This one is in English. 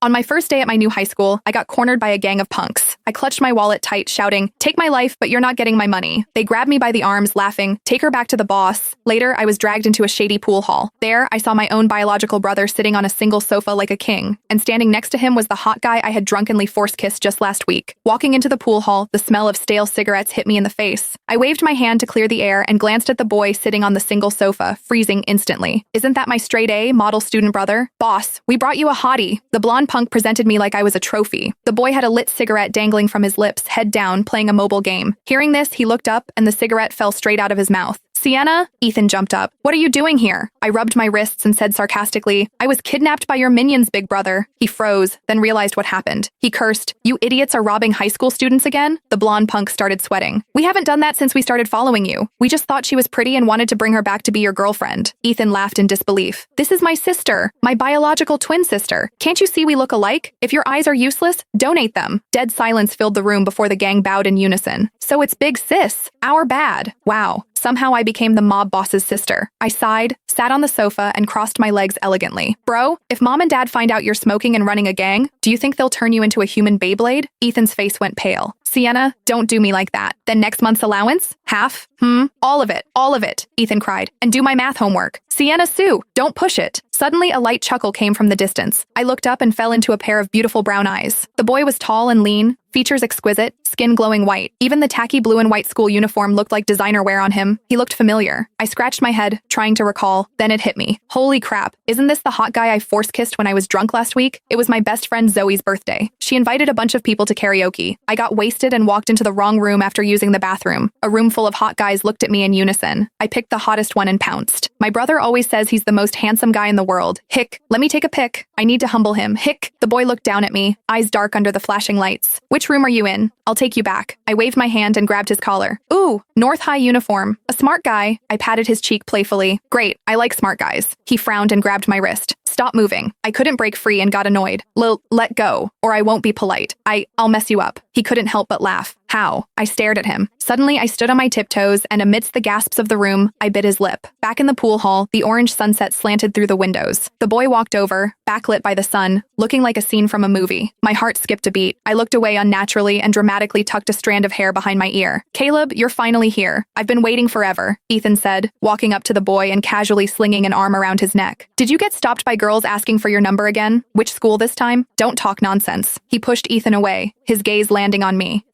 On my first day at my new high school, I got cornered by a gang of punks. I clutched my wallet tight, shouting, "Take my life, but you're not getting my money." They grabbed me by the arms, laughing, "Take her back to the boss." Later, I was dragged into a shady pool hall. There, I saw my own biological brother sitting on a single sofa like a king, and standing next to him was the hot guy I had drunkenly force-kissed just last week. Walking into the pool hall, the smell of stale cigarettes hit me in the face. I waved my hand to clear the air and glanced at the boy sitting on the single sofa, freezing instantly. "Isn't that my straight A, model student brother?" "Boss, we brought you a hottie." The blonde punk presented me like I was a trophy. The boy had a lit cigarette dangling from his lips, head down, playing a mobile game. Hearing this, he looked up, and the cigarette fell straight out of his mouth. "Sienna?" Ethan jumped up. "What are you doing here?" I rubbed my wrists and said sarcastically, "I was kidnapped by your minions, big brother." He froze, then realized what happened. He cursed, "You idiots are robbing high school students again?" The blonde punk started sweating. "We haven't done that since we started following you. We just thought she was pretty and wanted to bring her back to be your girlfriend." Ethan laughed in disbelief. "This is my sister, my biological twin sister. Can't you see we look alike? If your eyes are useless, donate them." Dead silence filled the room before the gang bowed in unison. "So it's big sis. Our bad. Wow. Somehow I became the mob boss's sister." I sighed, sat on the sofa, and crossed my legs elegantly. "Bro, if mom and dad find out you're smoking and running a gang, do you think they'll turn you into a human Beyblade?" Ethan's face went pale. "Sienna, don't do me like that. Then next month's allowance? Half? All of it," Ethan cried. "And do my math homework." "Sienna Sue, don't push it." Suddenly, a light chuckle came from the distance. I looked up and fell into a pair of beautiful brown eyes. The boy was tall and lean, features exquisite, skin glowing white. Even the tacky blue and white school uniform looked like designer wear on him. He looked familiar. I scratched my head, trying to recall. Then it hit me. Holy crap, isn't this the hot guy I force-kissed when I was drunk last week? It was my best friend Zoe's birthday. She invited a bunch of people to karaoke. I got wasted and walked into the wrong room after using the bathroom. A room full of hot guys looked at me in unison. I picked the hottest one and pounced. My brother always says he's the most handsome guy in the world. Hick, let me take a pic. I need to humble him. Hick. The boy looked down at me, eyes dark under the flashing lights. "Which room are you in? I'll take you back." I waved my hand and grabbed his collar. "Ooh, North High uniform. A smart guy." I patted his cheek playfully. "Great, I like smart guys." He frowned and grabbed my wrist. "Stop moving." I couldn't break free and got annoyed. Let go, or I won't be polite. I'll mess you up." He couldn't help but laugh. "How?" I stared at him. Suddenly, I stood on my tiptoes, and amidst the gasps of the room, I bit his lip. Back in the pool hall, the orange sunset slanted through the windows. The boy walked over, backlit by the sun, looking like a scene from a movie. My heart skipped a beat. I looked away unnaturally and dramatically tucked a strand of hair behind my ear. "Caleb, you're finally here. I've been waiting forever," Ethan said, walking up to the boy and casually slinging an arm around his neck. "Did you get stopped by girls asking for your number again? Which school this time? Don't talk nonsense." He pushed Ethan away, his gaze landing on me.